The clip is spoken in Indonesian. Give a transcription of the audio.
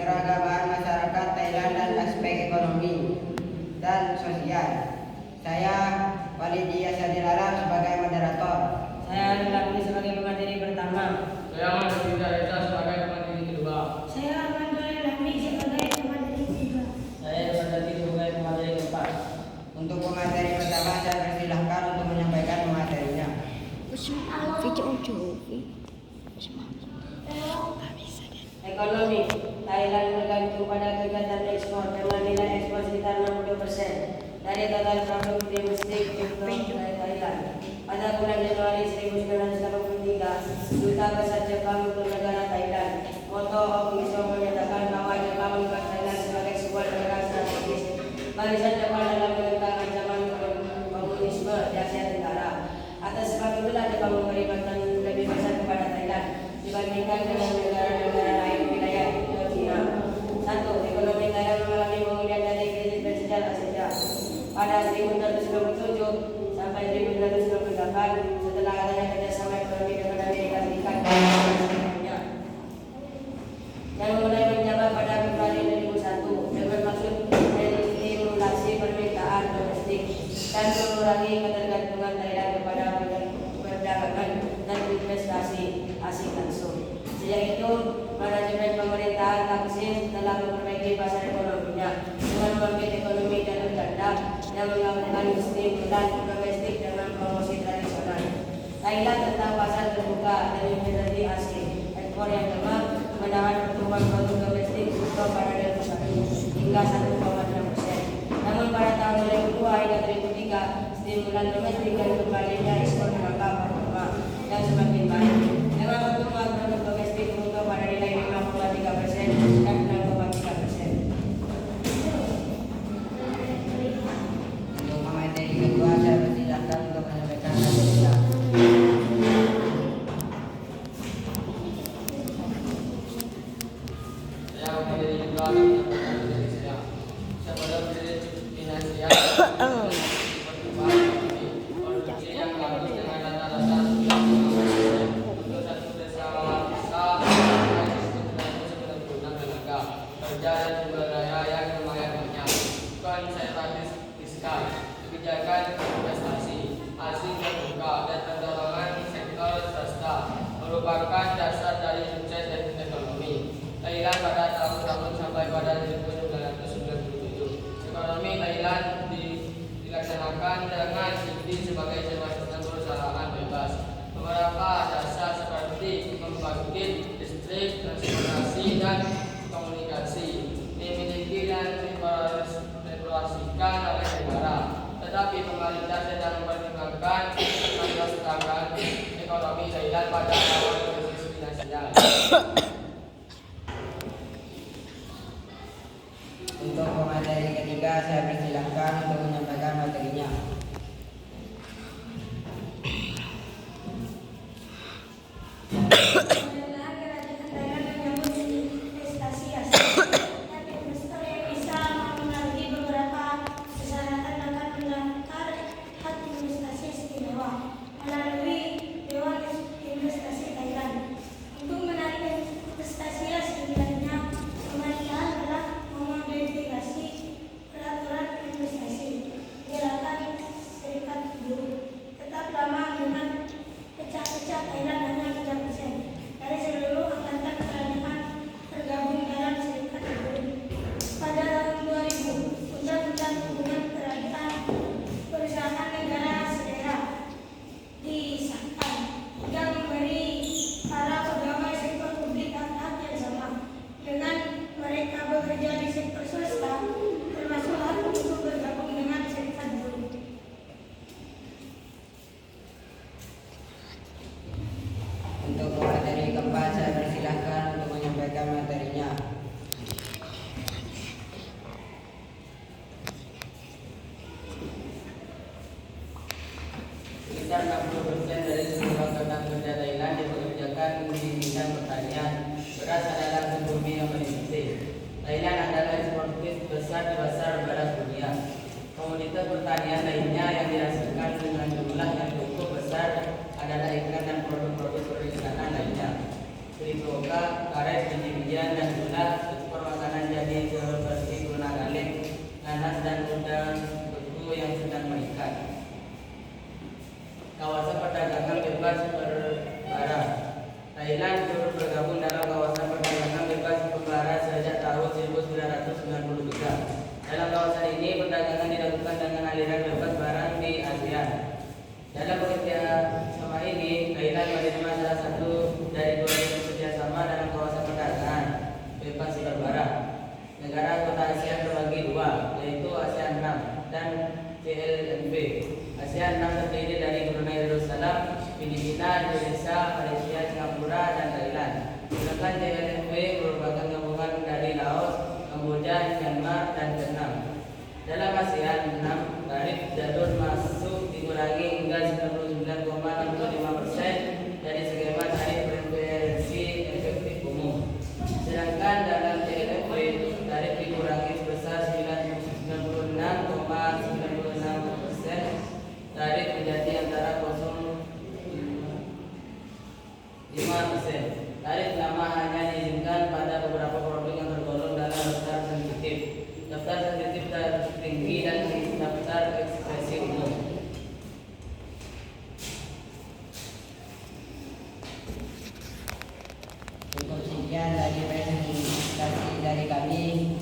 keragaman masyarakat Thailand dan aspek ekonomi dan sosial. Saya Walidia Sadil Alam sebagai moderator. Saya Lelaki sebagai pemateri pertama. Saya Ahmad Eza sebagai pemateri kedua. Saya Amanda Lami sebagai pemateri ketiga. Saya Sadati sebagai pemateri keempat. Untuk pemateri pertama saya persilahkan untuk menyampaikan materinya. Ekonomi Thailand bergantung pada kegiatan ekspor dengan nilai ekspor sekitar 60% dari total produk domestik Thailand. Pada bulan Januari 1983, Duta Besar Jepang untuk negara Thailand, Moto Ogiso, menyatakan bahwa Jepang melihat Thailand sebagai sebuah negara strategis. Barisan Jepang dalam menentang ancaman komunisme di Asia Tenggara. Atas sebab itulah Jepang memberi bantuan lebih besar kepada Thailand dibandingkan dengan negara-negara lain wilayah China. 1. Ekonomi Thailand mengalami pemulihan dari krisis bersejarah saja. Pada 1997 sampai 1998, setelah adanya kerjasama ekonomi dengan Amerika Serikat yang mulai menjabat pada Februari 2001 dengan maksud menstimulasi permintaan domestik dan mengurangi ketergantungan Thailand kepada perdagangan dan investasi asing langsung. Sejak itu, manajemen pemerintahan Thaksin telah memperbaiki pasar ekonominya dengan membangkit ekonomi jalur ganda yang menggabungkan stimulan domestik dengan promosi tradisional. Thailand tentang pasar terbuka dan investasi asing, ekspor yang lemah, menahan pertumbuhan produk domestik bruto pada 2001 hingga 1,6%. Namun pada tahun 2002 hingga 2003, stimulan domestik dan kembalinya ekspor menangkap performa yang semakin baik dengan pertumbuhan produk domestik bruto pada nilai 5,3% dan 6,3%. Untuk materi kedua saya persilahkan untuk menyampaikan materinya. Saya pemateri kedua akan menyampaikan materi saya. Saya pada materi finansial. Produksi yang bagus dengan rata-rata 90% untuk satu desa desa tenaga kerja dan sumber daya yang lumayan banyak. Konservatif fiskal, kebijakan investasi asing terbuka dan pendorongan sektor swasta merupakan dasar dari sukses ekonomi Thailand pada tahun-tahun sampai pada 1997. Ekonomi Thailand dilaksanakan dengan inti sebagai semacam perusahaan bebas. Beberapa dasar seperti membangkit listrik, transportasi, dan komunikasi dimiliki dan dioperasikan oleh negara. Tetapi pemerintah sedang mempertimbangkan meneruskan ekonomi Thailand pada awal krisis finansial. Untuk pemateri ketiga saya persilahkan untuk menyampaikan materinya. Adalah kerajaan Thailand menyambut investasi asing, tapi investor yang bisa memenuhi beberapa persyaratan akan mendaftar hak investasi istimewa melalui Dewan Investasi Thailand. Untuk menarik investasi asing lainnya, pemerintah telah memodifikasi peraturan investasi gerakan serikat buruh tetap lama dengan pecah-pecah Thailand hanya 3% dari seluruh angkatan kerajaan tergabung dalam serikat buruh. Pada tahun 2000, Undang-Undang Hubungan Kerajaan Perusahaan Negara Sedera disahkan yang memberi para pegawai sektor publik hak yang sama dengan mereka bekerja di sektor swasta, termasuk hak untuk bergabung dengan serikat buruh. Untuk materi keempat saya persilahkan untuk menyampaikan materinya. Sekitar 60% dari seluruh angkatan kerja Thailand dipekerjakan di bidang pertanian. Beras adalah sumber yang paling penting. Thailand adalah eksportir besar di pasar barat dunia. Komoditas pertanian lainnya yang dihasilkan dengan jumlah yang cukup besar adalah ikan dan produk-produk perikanan lainnya. Seperti karet, biji-bijian, dan gula. Ekspor dan udang beku yang sedang mengikat. Kawasan perdagangan bebas berbara. Thailand turut bergabung dalam kawasan perdagangan bebas berbara sejak tahun 1993. Dalam kawasan ini perdagangan dilakukan dengan aliran bebas barang di ASEAN. Dalam bekerja sama ini, Thailand menerima salah satu dari 2 kerjasama dalam kawasan perdagangan bebas berbara. Negara anggota ASEAN terbagi 2, yaitu ASEAN 6 dan CLMV. ASEAN 6 terdiri dari Brunei Darussalam, Filipina, Indonesia, Malaysia, Singapura, dan Thailand. Sedangkan CLMV merupakan gabungan dari Laos, Kamboja, Myanmar, dan Vietnam. Dalam ASEAN 6, tarif jalur masuk dikurangi hingga 99,65% dari skema tarif preferensi efektif umum. Sedangkan dalam CLMV, tarif dikurangi sebesar 96,96%. Tarif menjadi antara 0,5%. Tarif lama hanya diizinkan pada beberapa produk yang tergolong dalam daftar sensitif tertinggi dan daftar ekspresi umum. Cukup sekian dari presentasi dari kami.